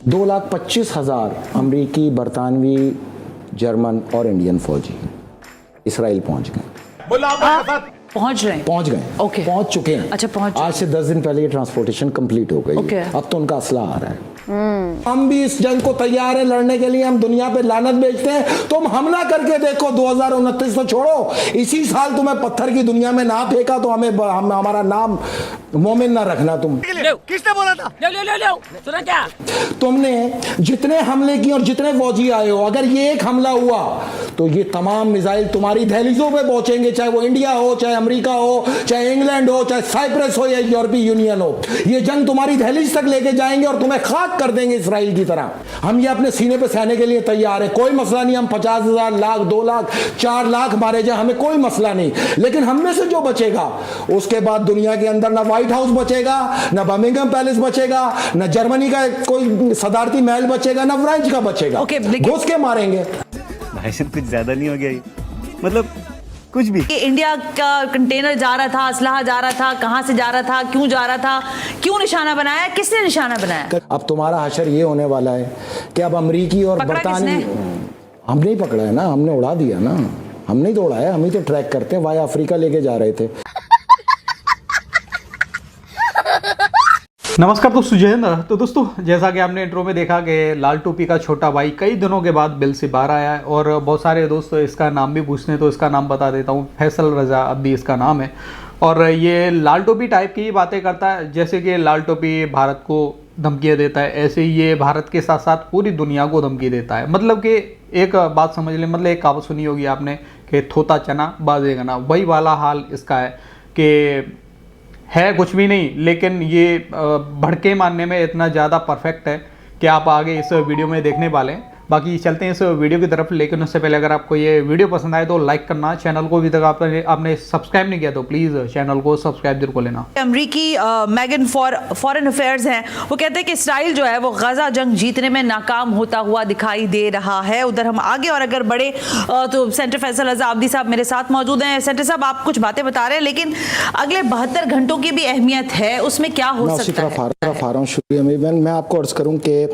2,25,000 अमरीकी, बरतानवी, जर्मन और इंडियन फौजी इसराइल पहुंच गए। पहुंच गए ओके। पहुंच चुके हैं। अच्छा, पहुंच आज से 10 दिन पहले ये ट्रांसपोर्टेशन कंप्लीट हो गई। ओके। अब तो उनका असला आ रहा है। हम भी इस जंग को तैयार है लड़ने के लिए। हम दुनिया पे लानत बेचते हैं, तुम हमला करके देखो। 2029 तो छोड़ो, इसी साल तुम्हें पत्थर की दुनिया में ना फेंका तो हमारा नाम मोमिन ना रखना। किसने बोला था? सुना क्या? तुमने जितने हमले किए और जितने फौजी आए हो, अगर ये एक हमला हुआ तो ये तमाम मिसाइल तुम्हारी दहलीजों पे पहुंचेंगे, चाहे वो इंडिया हो, चाहे अमेरिका हो, चाहे इंग्लैंड हो, चाहे साइप्रस हो या यूरोपीय यूनियन हो। ये जंग तुम्हारी दहलीज तक लेके जाएंगे और तुम्हें खाक कर देंगे इसराइल की तरह। हम ये अपने सीने पे सहने के लिए तैयार है, कोई मसला नहीं। हम 50,000, लाख, 2 लाख, 4 लाख मारे जाए, हमें कोई मसला नहीं। लेकिन हम में से जो बचेगा, उसके बाद दुनिया के अंदर ना व्हाइट हाउस बचेगा, ना बर्मिंघम पैलेस बचेगा, ना जर्मनी का कोई सदारती महल बचेगा, ना फ्रेंच का बचेगा। घुस के मारेंगे। भाई साहब कुछ ज्यादा नहीं हो गया ये? मतलब कुछ भी। इंडिया का कंटेनर जा रहा था, असलहा जा रहा था, कहां से जा रहा था, क्यों जा रहा था, क्यों निशाना बनाया, किसने निशाना बनाया? अब तुम्हारा हशर ये होने वाला है कि अब अमरीकी और बरतानवी, हमने ही पकड़ा है ना, हमने उड़ा दिया ना, हमने ही तो उड़ाया, हम ही तो ट्रैक करते हैं। वाया अफ्रीका लेके जा रहे थे। नमस्कार दोस्तों, जय हिंद। तो दोस्तों, जैसा कि आपने इंट्रो में देखा कि लाल टोपी का छोटा भाई कई दिनों के बाद बिल से बाहर आया है और बहुत सारे दोस्तों इसका नाम भी पूछते हैं, तो इसका नाम बता देता हूँ। फैसल रजा अब्दी इसका नाम है और ये लाल टोपी टाइप की बातें करता है। जैसे कि लाल टोपी भारत को धमकियाँ देता है, ऐसे ही ये भारत के साथ साथ पूरी दुनिया को धमकी देता है। मतलब कि एक बात समझ लें, मतलब एक कहावत सुनी होगी आपने कि थोता चना बाजेगा ना, वही वाला हाल इसका है कि है कुछ भी नहीं, लेकिन ये भड़के मारने में इतना ज़्यादा परफेक्ट है कि आप आगे इस वीडियो में देखने वाले हैं। बाकी चलते हैं इस वीडियो की तरफ, लेकिन उससे पहले अगर आपको ये वीडियो पसंद आए तो लाइक करना, चैनल को अभी तक आपने सब्सक्राइब नहीं किया तो प्लीज़ चैनल को सब्सक्राइब जरूर कर लेना। अमरीकी मैगन फॉरेन अफेयर्स हैं, वो कहते हैं कि इसराइल जो है वो गजा जंग जीतने में नाकाम होता हुआ दिखाई दे रहा है। उधर हम आगे और अगर बढ़े तो सेंटर फैसल रजा अब्दी साहब मेरे साथ मौजूद हैं। सेंटर साहब, आप कुछ बातें बता रहे हैं, लेकिन अगले 72 घंटों की भी अहमियत है, उसमें क्या हो सकता है? शुक्रिया। मैं आपको अर्ज करूँ कि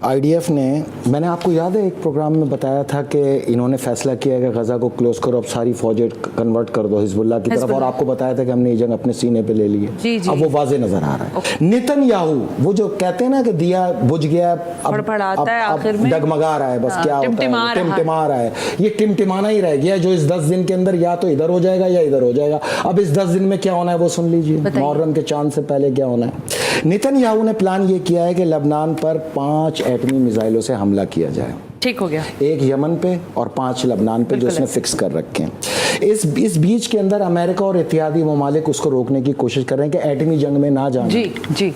IDF ने, मैंने आपको याद है एक प्रोग्राम में बताया था कि इन्होंने फैसला किया कि गजा को क्लोज करो, अब सारी फौजें कन्वर्ट कर दो हिजबुल्लाह की तरफ, और आपको बताया था कि हमने ये जंग अपने सीने पे ले ली है। अब वो वाजे नजर आ रहा है। नेतन्याहू वो जो कहते हैं ना कि दिया बुझ गया, अब डगमगा रहा है, बस क्या होता है, टिमटिमा रहा है। ये टिमटिमाना ही रह गया, जो इस 10 दिन के अंदर या तो इधर हो जाएगा या इधर हो जाएगा। अब इस 10 दिन में क्या होना है वो सुन लीजिए। मुहर्रम के चांद से पहले क्या होना है। नेतन्याहू ने प्लान ये किया है कि लेबनान पर 5 एटमी मिसाइलों से हमला किया जाए। ठीक हो गया। एक यमन पे और 5 लेबनान पे, जो उसने फिक्स कर रखे हैं। इस बीच के अंदर अमेरिका और इत्तेहादी ममालिक उसको रोकने की कोशिश कर रहे हैं कि एटमी जंग में ना जाना। जी जी,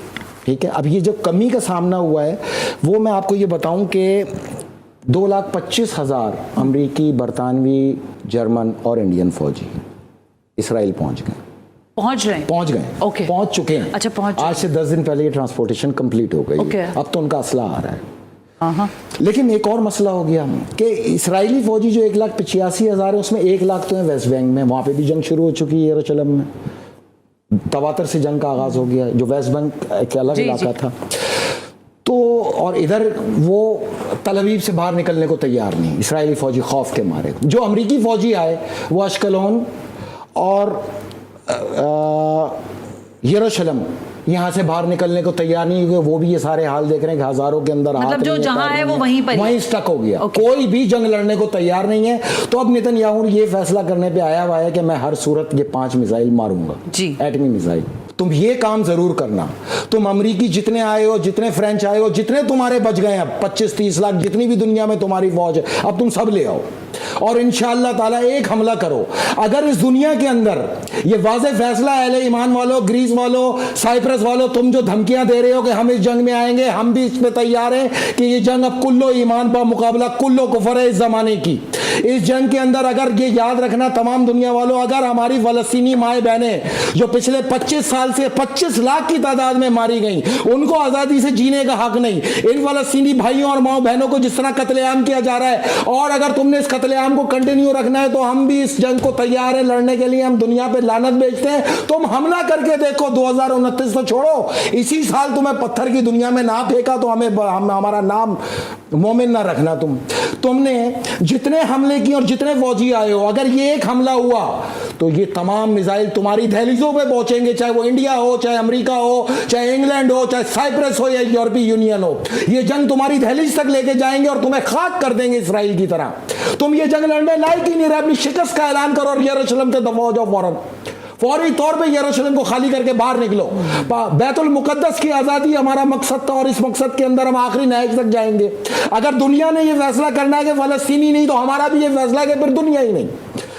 ठीक है। अब ये जो कमी का सामना हुआ है वो मैं आपको ये बताऊं कि 2,25,000 अमरीकी, बरतानवी, जर्मन और इंडियन फौजी इसराइल पहुंच गए। पहुंच गए। ओके। पहुंच चुके हैं। अच्छा, पहुंच आज से 10 दिन पहले ये ट्रांसपोर्टेशन कंप्लीट हो गई। ओके। अब तो उनका असला आ रहा है। लेकिन एक और मसला हो गया कि इसराइली फौजी जो 1,85,000 है, उसमें 1 लाख तो है वेस्ट बैंक में। वहां पे भी जंग शुरू हो चुकी है। यरूशलेम में तवातर से जंग का आगाज हो गया, जो वेस्ट बैंक एक अलग इलाका था। तो और इधर वो तल अवीव से बाहर निकलने को तैयार नहीं, इसराइली फौजी खौफ के मारे। जो अमरीकी फौजी आए वो अश्कलोन और यरूशलेम यहाँ से बाहर निकलने को तैयार नहीं, क्योंकि वो भी ये सारे हाल देख रहे हैं कि हजारों के अंदर मतलब जो जहां है वो वहीं स्टक हो गया। कोई भी जंग लड़ने को तैयार नहीं है। तो अब नेतन्याहू ये फैसला करने पे आया हुआ है कि मैं हर सूरत ये 5 मिसाइल मारूंगा, एटमी मिसाइल। तुम ये काम जरूर करना। तुम अमरीकी जितने आए हो, जितने फ्रेंच आए हो, जितने तुम्हारे बच गए हैं, 25-30 लाख जितनी भी दुनिया में तुम्हारी फौज है, अब तुम सब ले आओ और इंशाअल्लाह ताला एक हमला करो। अगर इस दुनिया के अंदर ये वाज़े फैसला अहले ईमान वालों, ग्रीस वालों, साइप्रस वालों, तुम जो धमकियां दे रहे हो कि हम इस जंग में आएंगे, हम भी इस पे तैयार हैं कि ये जंग अब कुल्लो ईमान पर मुकाबला कुल्लो कुफर है इस जमाने की। इस जंग के अंदर अगर ये याद रखना तमाम दुनिया वालों, अगर हमारी फलस्तीनी माए बहनें जो पिछले 25 साल साल से 25 लाख की तादाद में मारी गई, उनको आजादी से जीने का हक नहीं। इन फलस्तीनी भाइयों और माओ बहनों को जिस तरह कत्लेआम किया जा रहा है, और अगर तुमने इस कत्लेआम को कंटिन्यू रखना है तो हम भी इस जंग को तैयार है लड़ने के लिए। हम दुनिया पे लानत भेजते हैं, तुम हमला करके देखो। 2029 तो छोड़ो, इसी साल तुम्हें पत्थर की दुनिया में ना फेंका तो हमारा नाम मोमिन ना रखना। तुमने जितने हमले किए और जितने फौजी आए हो, अगर ये एक हमला हुआ तो ये तमाम मिसाइल तुम्हारी दहलीजों पे पहुंचेंगे, चाहे वो इंडिया हो, चाहे अमेरिका हो, चाहे इंग्लैंड हो, चाहे साइप्रस हो या यूरोपीय यूनियन हो। ये जंग तुम्हारी दहलीज तक लेके जाएंगे और तुम्हें खाक कर देंगे इसराइल की तरह। तुम ये जंग लड़ने लायक ही नहीं रहे। अपनी शिकस्त का ऐलान करो और यरूशलेम से दफा हो जाओ। फौरी तौर पे यरूशलेम को खाली करके बाहर निकलो। बैतुल मुकद्दस की आज़ादी हमारा मकसद था और इस मकसद के अंदर हम आखिरी नहज तक जाएंगे। अगर दुनिया ने यह फैसला करना है कि फलस्तीनी नहीं, तो हमारा भी यह फैसला है कि फिर दुनिया ही नहीं।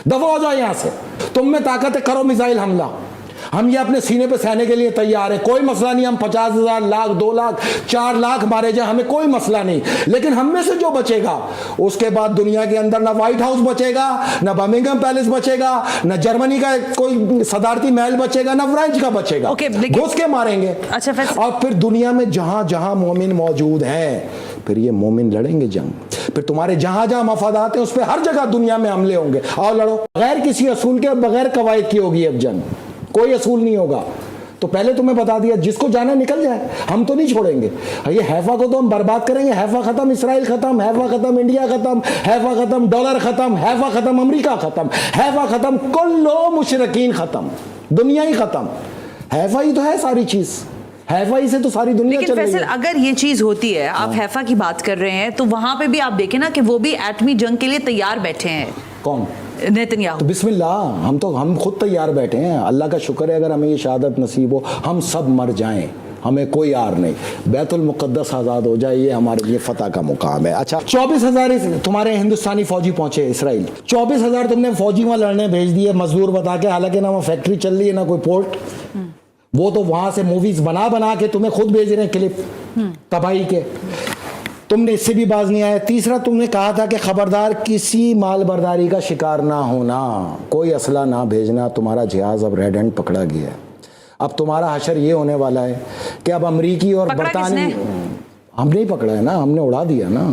दफा हो जाओ यहां से। तुम में ताकत है, करो मिसाइल हमला। हम ये अपने सीने पे सहने के लिए तैयार है, कोई मसला नहीं। हम 50,000, लाख, 2 लाख, 4 लाख मारे जाए, हमें कोई मसला नहीं। लेकिन हम में से जो बचेगा, उसके बाद दुनिया के अंदर ना व्हाइट हाउस बचेगा, ना बर्मिंघम पैलेस बचेगा, ना जर्मनी का कोई सदारती महल बचेगा, ना फ्रेंच का बचेगा। घुस के मारेंगे। अच्छा, और फिर दुनिया में जहां जहां मोमिन मौजूद हैं, फिर ये मोमिन लड़ेंगे जंग। फिर तुम्हारे जहां जहां मफादात हैं, उस पर हर जगह दुनिया में हमले होंगे। आओ लड़ो। बगैर किसी असूल के, बगैर कवायद की होगी अब जंग। कोई असूल नहीं होगा। तो पहले तुम्हें बता दिया, जिसको जाना निकल जाए, हम तो नहीं छोड़ेंगे। ये हैफा को तो हम बर्बाद करेंगे। हैफा खत्म, इसराइल खत्म, हैफा खत्म, इंडिया खत्म, हैफा खत्म, डॉलर खत्म, हैफा खत्म, अमेरिका खत्म, हैफा खत्म, कुल्लो मुशरिकीन खत्म, दुनिया ही खत्म। हैफा ही तो है सारी चीज, हैफा ही से तो सारी दुनिया चल रही है। अगर ये चीज होती है, आप हैफा की बात कर रहे हैं, तो वहां पे भी आप देखें ना कि वो भी एटमी जंग के लिए तैयार बैठे हैं। कौन? नेतन्याहू। तो बिस्मिल्लाह, हम खुद तैयार बैठे हैं। अल्लाह का शुक्र है अगर हमें ये शहादत नसीब हो, हम सब मर जाएं, हमें कोई आर नहीं। बैतुल मुकद्दस आज़ाद हो जाए, ये हमारे लिए फतह का मुकाम है। अच्छा, 24,000 तुम्हारे हिंदुस्तानी फौजी पहुंचे इसराइल। 24,000 तुमने फौजी वहां लड़ने भेज दिए, मजदूर बता के। हालांकि ना वहाँ फैक्ट्री चल रही है, ना कोई पोर्ट। वो तो वहां से मूवीज बना के तुम्हें खुद भेज रहे हैं, क्लिप तबाही के। तुमने इससे भी बाज नहीं आया। तीसरा, तुमने कहा था कि खबरदार किसी मालबर्दारी का शिकार ना होना, कोई असला ना भेजना। तुम्हारा जहाज अब रेड हैंड पकड़ा गया है। अब तुम्हारा हशर ये होने वाला है कि अब अमरीकी और बरतानवी, हमने ही पकड़ा है ना, हमने उड़ा दिया ना।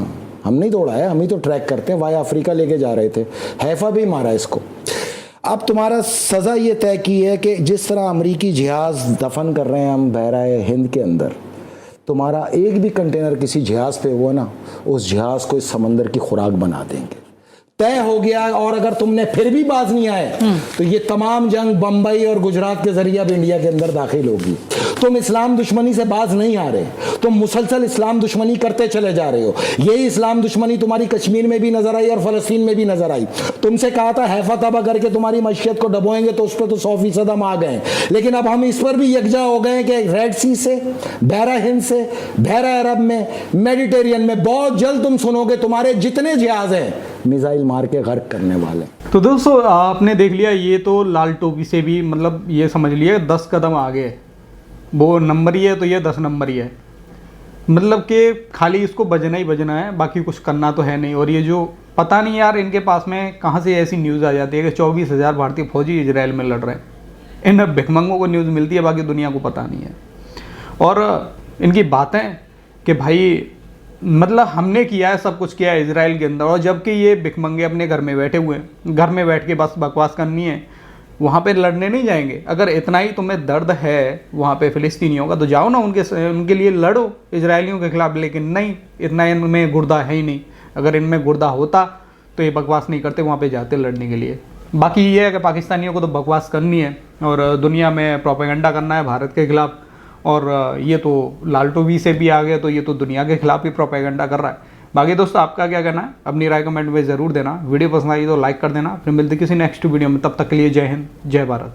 हमने ही तो उड़ाया, हम ही तो ट्रैक करते हैं। वाया अफ्रीका लेके जा रहे थे, हैफा भी मारा इसको। अब तुम्हारा सज़ा ये तय की है कि जिस तरह अमरीकी जहाज दफन कर रहे हैं हम बहराए हिंद के अंदर, तुम्हारा एक भी कंटेनर किसी जहाज पे हुआ ना, उस जहाज को इस समंदर की खुराक बना देंगे। तय हो गया। और अगर तुमने फिर भी बाज नहीं आए, तो ये तमाम जंग बंबई और गुजरात के जरिए अब इंडिया के अंदर दाखिल होगी। तुम इस्लाम दुश्मनी से बाज नहीं आ रहे, तुम मुसलसल इस्लाम दुश्मनी करते चले जा रहे हो। यही इस्लाम दुश्मनी तुम्हारी कश्मीर में भी नजर आई और फलस्तीन में भी नजर आई। तुमसे कहा था हैफा तबा करके तुम्हारी मईशत को डबोएंगे, तो उस पर तो 100% हम आ गए। लेकिन अब हम इस पर भी यकजा हो गए कि रेड सी से, बहरा हिंद से, बहरा अरब में, मेडिटेरियन में बहुत जल्द तुम सुनोगे तुम्हारे जितने जहाज हैं मिसाइल मार के गर्क करने वाले। तो दोस्तों, आपने देख लिया, ये तो लाल टोपी से भी मतलब ये समझ लिया 10 कदम आगे। वो नंबर ही है तो ये 10 नंबर ही है। मतलब कि खाली इसको बजना ही बजना है, बाकी कुछ करना तो है नहीं। और ये जो पता नहीं यार इनके पास में कहाँ से ऐसी न्यूज़ आ जाती है कि 24,000 भारतीय फौजी इजराइल में लड़ रहे हैं। इन भिखमंगों को न्यूज़ मिलती है, बाकी दुनिया को पता नहीं है। और इनकी बातें कि भाई मतलब हमने किया है, सब कुछ किया है इजराइल के अंदर, और जबकि ये भिखमंगे अपने घर में बैठे हुए हैं, घर में बैठ के बस बकवास करनी है, वहाँ पे लड़ने नहीं जाएंगे। अगर इतना ही तुम्हें दर्द है वहाँ पे फिलिस्तीनियों का, तो जाओ ना उनके लिए लड़ो इजरायलियों के खिलाफ। लेकिन नहीं, इतना इनमें गुर्दा है ही नहीं। अगर इनमें गुर्दा होता तो ये बकवास नहीं करते, वहाँ पे जाते लड़ने के लिए। बाकी ये है कि पाकिस्तानियों को तो बकवास करनी है और दुनिया में प्रोपेगेंडा करना है भारत के खिलाफ। और ये तो लाल टोपी से भी आ गया, तो ये तो दुनिया के खिलाफ ही प्रोपेगेंडा कर रहा है। बाकी दोस्तों, आपका क्या कहना है? अपनी राय कमेंट में ज़रूर देना। वीडियो पसंद आई तो लाइक कर देना। फिर मिलते किसी नेक्स्ट वीडियो में, तब तक के लिए जय हिंद, जय भारत।